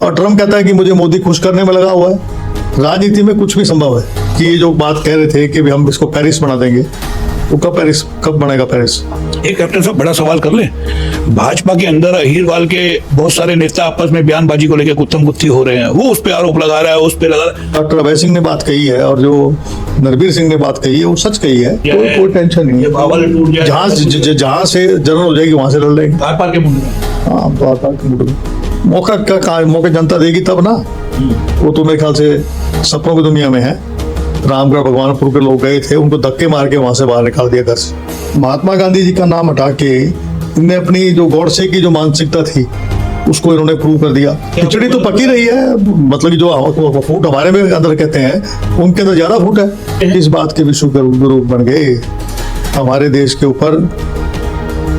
और ट्रम्प कहता है कि मुझे मोदी खुश करने में लगा हुआ है। राजनीति में कुछ भी संभव है कि ये जो बात कह रहे थे कि भी हम इसको पेरिस बना देंगे, वो कब बनेगा पेरिस? एक कैप्टन साहब बड़ा सवाल कर ले, भाजपा के अंदर अहीरवाल के बहुत सारे नेता आपस में बयानबाजी को लेकर गुत्थम गुत्थी हो रहे हैं, वो उस पर आरोप लगा रहा है, उस पर लगा रहा है। डॉक्टर अभय सिंह ने बात कही है और जो नरवीर सिंह ने बात कही है वो सच कही है, कोई टेंशन नहीं है। जहाँ से जरूरत हो जाएगी वहां से लड़ लेंगे। पार के मुंडे में, हाँ, पार के मुंडे में मौका जनता देगी तब ना। वो तो मेरे ख्याल से सपनों की दुनिया में है। रामगढ़ भगवानपुर के लोग गए थे, उनको धक्के मार के वहां से बाहर निकाल दिया घर से। महात्मा गांधी जी का नाम हटा के इनने अपनी जो गॉडसे की जो मानसिकता थी उसको इन्होंने प्रूव कर दिया। खिचड़ी तो पकी रही है, मतलब कि जो फूट हमारे में अंदर कहते हैं उनके अंदर ज्यादा फूट है। इस बात के विश्व गुरु बन गए। हमारे देश के ऊपर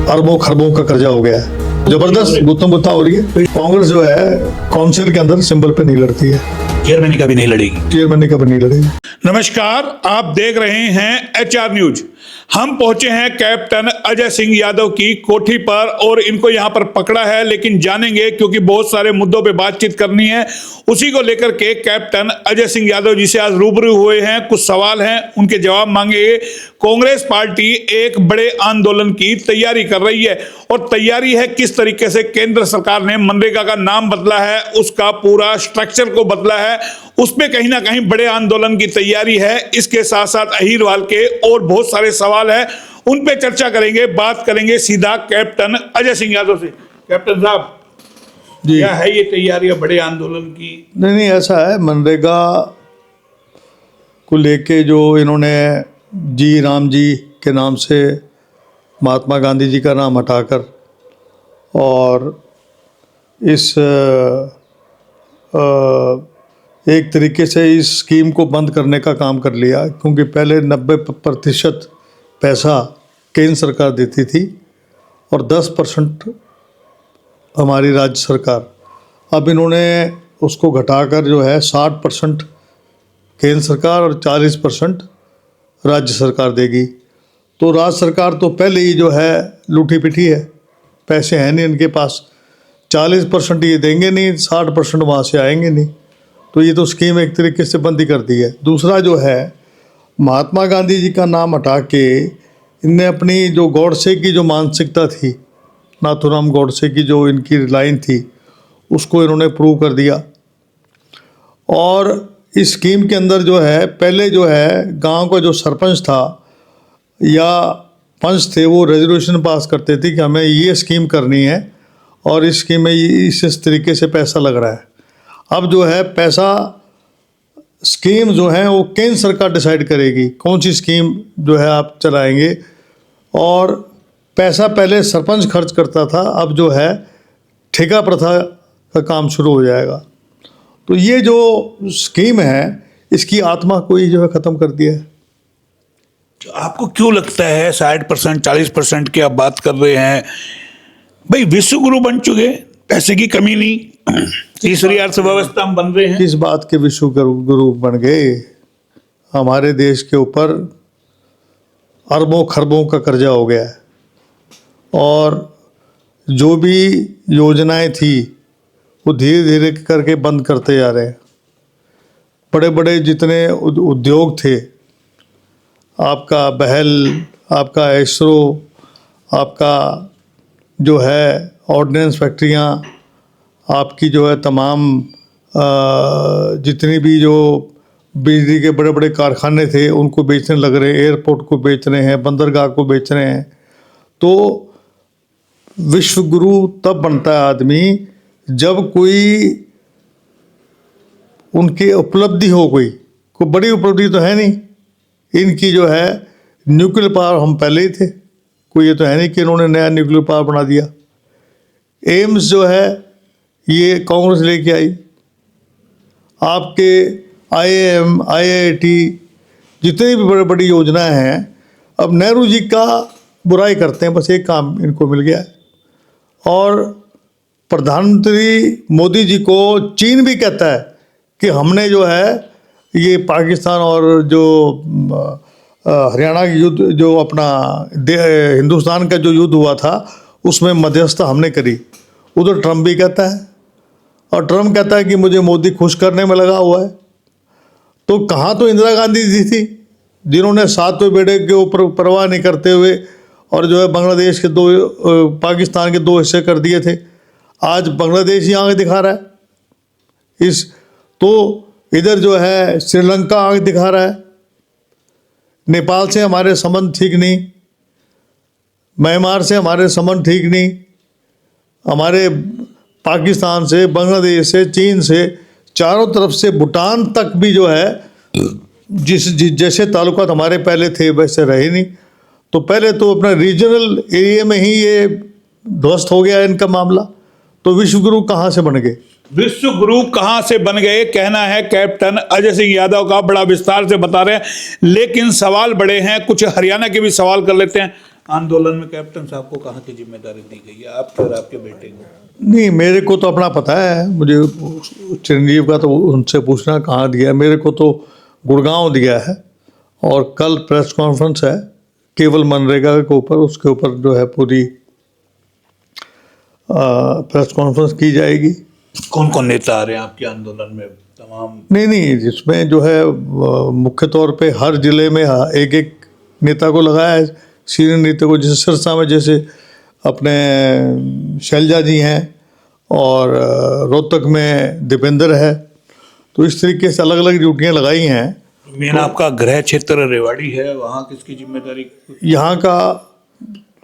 अरबों खरबों का कर्जा हो गया है, जबरदस्त गुत्थम गुत्था हो रही है। कांग्रेस जो है काउंसिल के अंदर सिंबल पे नहीं लड़ती है, चेयरमैन कभी नहीं लड़ेगी, चेयरमैन कभी नहीं लड़ेगी। नमस्कार, आप देख रहे हैं HR न्यूज। हम पहुंचे हैं कैप्टन अजय सिंह यादव की कोठी पर और इनको यहां पर पकड़ा है, लेकिन जानेंगे क्योंकि बहुत सारे मुद्दों पे बातचीत करनी है, उसी को लेकर के कैप्टन अजय सिंह यादव जी से आज रूबरू हुए हैं। कुछ सवाल हैं, उनके जवाब मांगेंगे। कांग्रेस पार्टी एक बड़े आंदोलन की तैयारी कर रही है और तैयारी है किस तरीके से केंद्र सरकार ने मनरेगा का नाम बदला है, उसका पूरा स्ट्रक्चर को बदला है, उसमें कहीं ना कहीं बड़े आंदोलन की तैयारी है। इसके साथ साथ अहीरवाल के और बहुत सारे सवाल है, उन पे चर्चा करेंगे, बात करेंगे सीधा कैप्टन अजय सिंह यादव से। कैप्टन साहब जी, क्या है ये तैयारी बड़े आंदोलन की? नहीं, ऐसा है, मनरेगा को लेके जो इन्होंने जी राम जी के नाम से महात्मा गांधी जी का नाम हटाकर और इस एक तरीके से इस स्कीम को बंद करने का काम कर लिया, क्योंकि पहले 90% पैसा केंद्र सरकार देती थी और 10% हमारी राज्य सरकार। अब इन्होंने उसको घटाकर जो है 60% केंद्र सरकार और 40% राज्य सरकार देगी। तो राज्य सरकार तो पहले ही जो है लूटी पिटी है, पैसे हैं नहीं इनके पास। 40% ये देंगे नहीं, 60% वहाँ से आएंगे नहीं। तो ये तो स्कीम एक तरीके से बंद ही कर दी है। दूसरा जो है, महात्मा गांधी जी का नाम हटा के इनने अपनी जो गॉडसे की जो मानसिकता थी, नाथूराम गॉडसे की जो इनकी लाइन थी, उसको इन्होंने प्रूव कर दिया। और इस स्कीम के अंदर जो है, पहले जो है गांव का जो सरपंच था या पंच थे, वो रेजोल्यूशन पास करते थे कि हमें ये स्कीम करनी है और इस स्कीम में इस तरीके से पैसा लग रहा है। अब जो है पैसा स्कीम जो है वो केंद्र सरकार डिसाइड करेगी कौन सी स्कीम जो है आप चलाएंगे, और पैसा पहले सरपंच खर्च करता था, अब जो है ठेका प्रथा का काम शुरू हो जाएगा। तो ये जो स्कीम है इसकी आत्मा को ही जो है ख़त्म कर दिया है। तो आपको क्यों लगता है 60% 40% की आप बात कर रहे हैं? भाई विश्व गुरु बन चुके, पैसे की कमी नहीं, तीसरी अर्थव्यवस्था हम बन रहे हैं। किस बात के विश्व गुरु बन गए? हमारे देश के ऊपर अरबों खरबों का कर्जा हो गया है और जो भी योजनाएं थी वो धीरे धीरे करके बंद करते जा रहे हैं। बड़े बड़े जितने उद्योग थे, आपका बहल, आपका एस्रो, आपका जो है ऑर्डिनेंस फैक्ट्रियाँ, आपकी जो है तमाम जितनी भी जो बिजली के बड़े बड़े कारखाने थे उनको बेचने लग रहे हैं, एयरपोर्ट को बेच रहे हैं, बंदरगाह को बेच रहे हैं। तो विश्व गुरु तब बनता है आदमी जब कोई उनकी उपलब्धि हो, कोई बड़ी उपलब्धि तो है नहीं इनकी, जो है न्यूक्लियर पावर हम पहले ही थे, कोई ये तो है नहीं कि इन्होंने नया न्यूक्लियर पावर बना दिया। एम्स जो है ये कांग्रेस लेके आई। आपके IIM, IIT जितनी भी बड़ी बड़ी योजनाएं हैं, अब नेहरू जी का बुराई करते हैं, बस एक काम इनको मिल गया है। और प्रधानमंत्री मोदी जी को चीन भी कहता है कि हमने जो है ये पाकिस्तान और जो हरियाणा की युद्ध, जो अपना हिंदुस्तान का जो युद्ध हुआ था, उसमें मध्यस्थता हमने करी। उधर ट्रम्प भी कहता है और ट्रम्प कहता है कि मुझे मोदी खुश करने में लगा हुआ है। तो कहाँ तो इंदिरा गांधी जी थी जिन्होंने 7वें बेड़े के ऊपर परवाह नहीं करते हुए और जो है बांग्लादेश के पाकिस्तान के 2 हिस्से कर दिए थे। आज बांग्लादेश ही आगे दिखा रहा है तो इधर जो है श्रीलंका आगे दिखा रहा है। नेपाल से हमारे संबंध ठीक नहीं, म्यांमार से हमारे संबंध ठीक नहीं, हमारे पाकिस्तान से, बांग्लादेश से, चीन से, चारों तरफ से भूटान तक भी जो है जैसे ताल्लुकात हमारे पहले थे वैसे रहे नहीं। तो पहले तो अपना रीजनल एरिया में ही ये ध्वस्त हो गया इनका मामला। तो विश्व गुरु कहाँ से बन गए? विश्व गुरु कहां से बन गए कहना है कैप्टन अजय सिंह यादव का, बड़ा विस्तार से बता रहे हैं, लेकिन सवाल बड़े हैं। कुछ हरियाणा के भी सवाल कर लेते हैं। आंदोलन में कैप्टन साहब को कहां की जिम्मेदारी दी गई है, आपके और आपके बेटे को? नहीं, मेरे को तो अपना पता है, मुझे चिरंजीव का तो उनसे पूछना कहाँ दिया। मेरे को तो गुड़गांव दिया है और कल प्रेस कॉन्फ्रेंस है केवल मनरेगा के ऊपर, उसके ऊपर जो है पूरी प्रेस कॉन्फ्रेंस की जाएगी। कौन कौन नेता आ रहे हैं आपके आंदोलन में? तमाम? नहीं, जिसमें जो है मुख्य तौर पे हर जिले में एक एक नेता को लगाया है, सीनियर नेता को। जैसे सिरसा में जैसे अपने शैलजा जी हैं और रोहतक में दीपेंद्र है। तो इस तरीके से अलग अलग ड्यूटियाँ लगाई हैं। मेन आपका गृह क्षेत्र रेवाड़ी है, वहाँ किसकी जिम्मेदारी? यहाँ का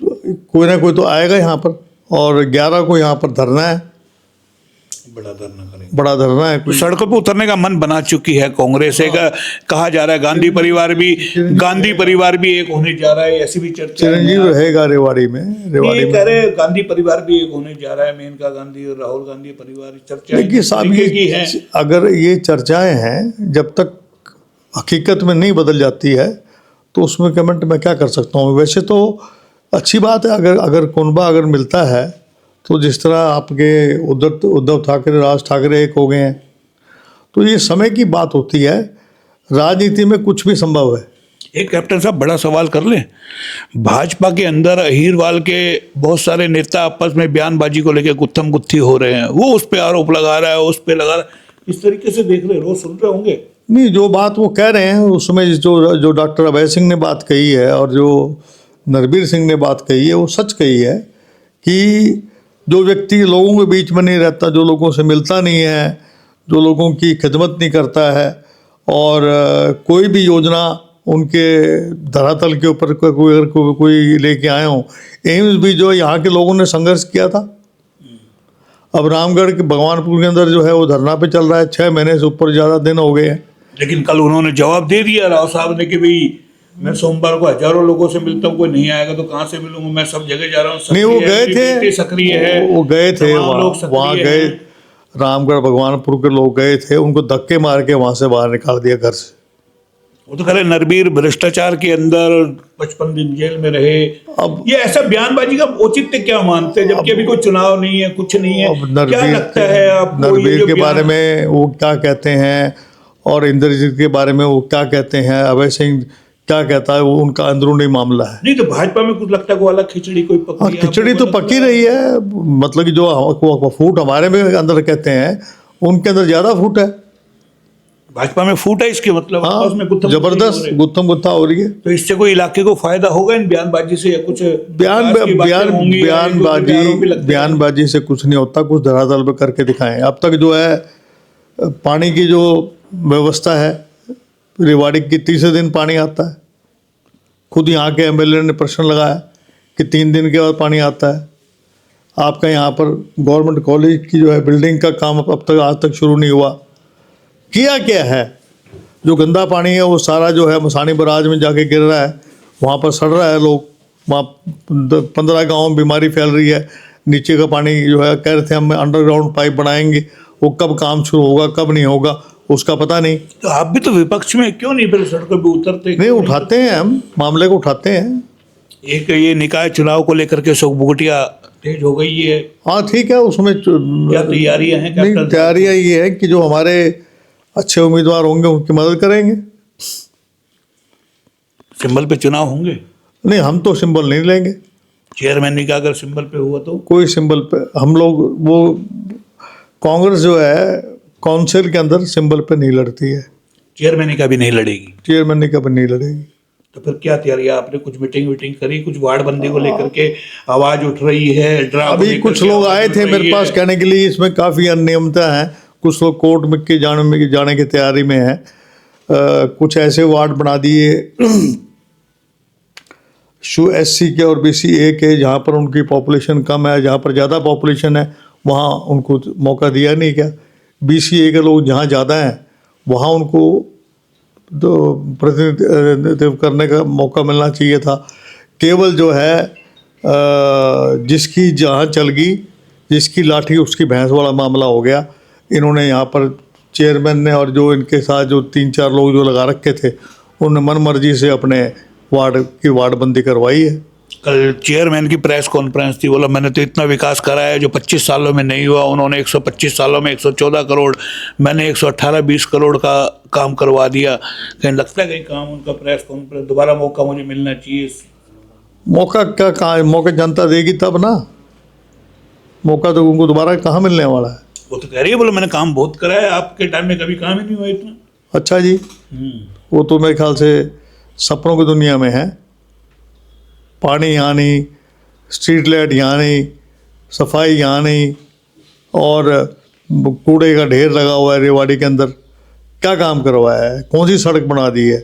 कोई ना कोई तो आएगा यहाँ पर, और 11 को यहाँ पर धरना है, बड़ा धरना करेंगे। बड़ा धरना है। तो सड़कों पर उतरने का मन बना चुकी है कांग्रेस। एक कहा जा रहा है गांधी परिवार भी एक होने जा रहा है, ऐसी भी चर्चा चिरंजीव रहेगा रेवाड़ी में। ये कह रहे गांधी परिवार भी एक होने जा रहा है, मेनका गांधी और राहुल गांधी परिवार। चर्चा देखिए साहब, ये अगर ये चर्चाएं हैं, जब तक हकीकत में नहीं बदल जाती है तो उसमें कमेंट मैं क्या कर सकता हूँ। वैसे तो अच्छी बात है अगर कुनबा अगर मिलता है, तो जिस तरह आपके उद्धव ठाकरे, राज ठाकरे एक हो गए हैं, तो ये समय की बात होती है। राजनीति में कुछ भी संभव है। एक कैप्टन साहब बड़ा सवाल कर लें, भाजपा के अंदर अहीरवाल के बहुत सारे नेता आपस में बयानबाजी को लेकर गुत्थम गुत्थी हो रहे हैं। वो उस पर आरोप लगा रहा है, उस पर लगा रहा है। इस तरीके से देख रहे, रोज सुन रहे होंगे। नहीं, जो बात वो कह रहे हैं उसमें जो डॉक्टर अभय सिंह ने बात कही है और जो नरबीर सिंह ने बात कही है, वो सच कही है कि जो व्यक्ति लोगों के बीच में नहीं रहता, जो लोगों से मिलता नहीं है, जो लोगों की खिदमत नहीं करता है, और कोई भी योजना उनके धरातल के ऊपर कोई लेके आए हों। एम्स भी जो यहाँ के लोगों ने संघर्ष किया था। अब रामगढ़ के भगवानपुर के अंदर जो है वो धरना पे चल रहा है, 6 महीने से ऊपर ज़्यादा दिन हो गए हैं। लेकिन कल उन्होंने जवाब दे दिया राव साहब ने कि भाई मैं सोमवार को हजारों लोगों से मिलता हूँ, कोई नहीं आएगा तो कहाँ से मिलूंगा, मैं सब जगह जा रहा हूँ। नहीं, वो गए थे, सक्रिय है, वो गए थे वहाँ गए, रामगढ़ भगवानपुर के लोग गए थे, उनको धक्के मार के वहाँ से बाहर निकाल दिया घर से। वो तो कह रहे नरबीर भ्रष्टाचार के अंदर 55 दिन जेल में रहे। अब ये ऐसा बयानबाजी का औचित्य क्या मानते हैं, जबकि अभी कोई चुनाव नहीं है, कुछ नहीं है? क्या लगता है आपको नरबीर के बारे में वो क्या कहते हैं और इंद्रजीत के बारे में वो क्या कहते हैं, अभय सिंह क्या कहता है, वो उनका अंदरूनी मामला है। नहीं तो भाजपा में कुछ लगता है वो अलग खिचड़ी कोई पकी है? खिचड़ी तो पकी रही है, मतलब कि जो फूट हमारे में अंदर कहते हैं, उनके अंदर ज्यादा फूट है। भाजपा में फूट है, इसके मतलब हाँ, जबरदस्त गुत्थम गुत्था हो रही है। तो इससे कोई इलाके को फायदा होगा इन बयानबाजी से, या कुछ बयानबाजी से कुछ नहीं होता, कुछ धरातल पे करके दिखाएं। अब तक जो है पानी की जो व्यवस्था है, रेवाड़ी की 30 दिन पानी आता है। खुद यहाँ के एमएलए ने प्रश्न लगाया कि 3 दिन के बाद पानी आता है। आपका यहाँ पर गवर्नमेंट कॉलेज की जो है बिल्डिंग का काम अब तक आज तक शुरू नहीं हुआ। किया क्या है? जो गंदा पानी है वो सारा जो है मसानी बराज में जाके गिर रहा है, वहाँ पर सड़ रहा है लोग, वहाँ 15 गाँव में बीमारी फैल रही है। नीचे का पानी जो है कह रहे थे हम अंडरग्राउंड पाइप बनाएंगे, वो कब काम शुरू होगा कब नहीं होगा उसका पता नहीं। तो आप भी तो विपक्ष में क्यों नहीं फिर सड़कों पे उतरते? नहीं, उठाते हैं हम, मामले को उठाते हैं। एक ये निकाय चुनाव को लेकर के सुखबुगटिया तेज हो गई है। हाँ ठीक है, उसमें क्या तैयारियां हैं? नहीं, तैयारियां ये है कि जो हमारे अच्छे उम्मीदवार होंगे उनकी मदद करेंगे। सिंबल पे चुनाव होंगे? नहीं, हम तो सिंबल नहीं लेंगे। चेयरमैन ने कहा अगर सिंबल पे हुआ तो? कोई सिंबल पे हम लोग वो कांग्रेस जो है काउंसिल के अंदर सिंबल पे नहीं लड़ती है, चेयरमैन का भी नहीं लड़ेगी, चेयरमैन का भी नहीं लड़ेगी। तो फिर क्या तैयारी आपने कुछ मीटिंग करी, कुछ वार्ड बंदी को लेकर के आवाज उठ रही है, ड्रा को अभी लेकर कुछ के लोग आवाज आए उठ थे रही मेरे है। पास कहने के लिए इसमें काफ़ी अनियमितता है, कुछ लोग कोर्ट में के जाने की तैयारी में है। कुछ ऐसे वार्ड बना दिए SC के और BCA के जहाँ पर उनकी पॉपुलेशन कम है, जहाँ पर ज़्यादा पॉपुलेशन है वहाँ उनको मौका दिया नहीं क्या। BCA के लोग जहाँ ज़्यादा हैं वहाँ उनको तो प्रतिनिधित्व करने का मौका मिलना चाहिए था। केवल जो है जिसकी जहाँ चल गई, जिसकी लाठी उसकी भैंस वाला मामला हो गया। इन्होंने यहाँ पर चेयरमैन ने और जो इनके साथ जो 3-4 लोग जो लगा रखे थे उन्होंने मन मर्जी से अपने वार्ड बंदी करवाई है। कल चेयरमैन की प्रेस कॉन्फ्रेंस थी, बोला मैंने तो इतना विकास करा है जो 25 सालों में नहीं हुआ। उन्होंने 125 सालों में 114 करोड़, मैंने 118-20 करोड़ का काम करवा दिया। कहीं लगता है कहीं काम उनका प्रेस कॉन्फ्रेंस दोबारा मौका मुझे मिलना चाहिए। मौका क्या कहाँ, मौका जनता देगी तब ना, मौका तो उनको दोबारा कहाँ मिलने वाला है। वो तो कह रही है बोला मैंने काम बहुत करा है, आपके टाइम में कभी काम ही नहीं हुआ इतना। अच्छा जी, वो तो मेरे ख्याल से सपनों की दुनिया में है। पानी यहाँ नहीं, स्ट्रीट लाइट यहाँ नहीं, सफाई यहाँ नहीं, और कूड़े का ढेर लगा हुआ है रेवाड़ी के अंदर। क्या काम करवाया है, कौन सी सड़क बना दी है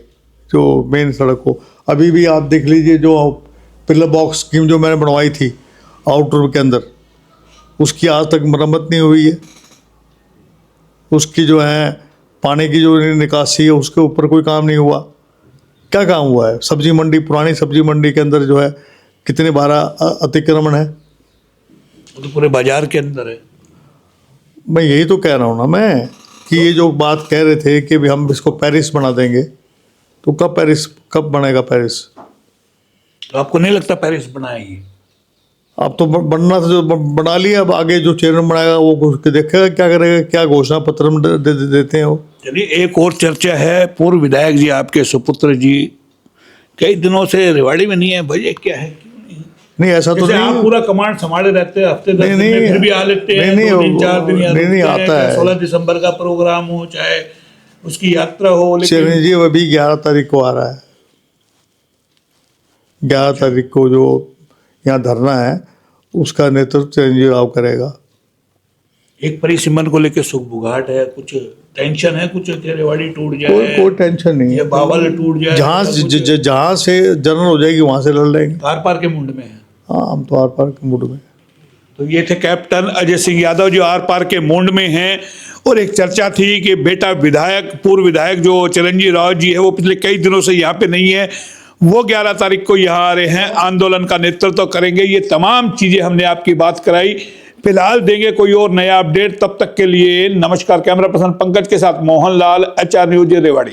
जो मेन सड़क को। अभी भी आप देख लीजिए जो पिलर बॉक्स स्कीम जो मैंने बनवाई थी आउटर के अंदर, उसकी आज तक मरम्मत नहीं हुई है। उसकी जो है पानी की जो निकासी है उसके ऊपर कोई काम नहीं हुआ। क्या काम हुआ है। सब्जी मंडी, पुरानी सब्जी मंडी के अंदर जो है कितने 12 अतिक्रमण है। वो तो पूरे बाजार के अंदर है। मैं यही तो कह रहा हूँ ना मैं कि ये जो बात कह रहे थे कि भी हम इसको पेरिस बना देंगे, तो कब बनेगा पेरिस। तो आपको नहीं लगता पेरिस बनाएगी। अब तो बनना था, जो बना लिया। अब आगे जो चेयरमैन बनाएगा वो देखेगा क्या करेगा, क्या घोषणा पत्र में देते हैं वो। चलिए एक और चर्चा है, पूर्व विधायक जी आपके सुपुत्र जी कई दिनों से रेवाड़ी में नहीं है, वजह क्या है, क्यों नहीं? नहीं ऐसा तो जैसे नहीं आप है। पूरा कमांड संभाले रहते हैं, हफ्ते 10 दिन नहीं, में फिर भी आ लेते हैं, नहीं, 2 दिन 4 दिन या नहीं, आता है। 16 दिसंबर का प्रोग्राम हो चाहे उसकी यात्रा हो, लेकिन चिरंजीव जी अभी 11 तारीख को आ रहा है। 11 तारीख को जो यहाँ धरना है उसका नेतृत्व चिरंजीव राव करेगा। एक परिसीमन को लेकर सुखबुगाहट है, कुछ टेंशन है, कुछ कि रेवाड़ी टूट जाए, कोई टेंशन नहीं या है। बावल टूट जाए, जहाँ से जनरल हो जाएगी वहाँ से लड़ लेंगे। आर पार के मुंड में है। हाँ, हम तो आर पार के मूड में। तो ये थे कैप्टन अजय सिंह यादव जो आर पार के मुंड में हैं। और एक चर्चा थी कि बेटा विधायक, पूर्व विधायक जो चिरंजीव राव जी है वो पिछले कई दिनों से यहाँ पे नहीं है, वो 11 तारीख को यहाँ आ रहे हैं, आंदोलन का नेतृत्व करेंगे। ये तमाम चीजें हमने आपकी बात कराई। फिलहाल देंगे कोई और नया अपडेट, तब तक के लिए नमस्कार। कैमरा पर्सन पंकज के साथ मोहन लाल, HR न्यूज रेवाड़ी।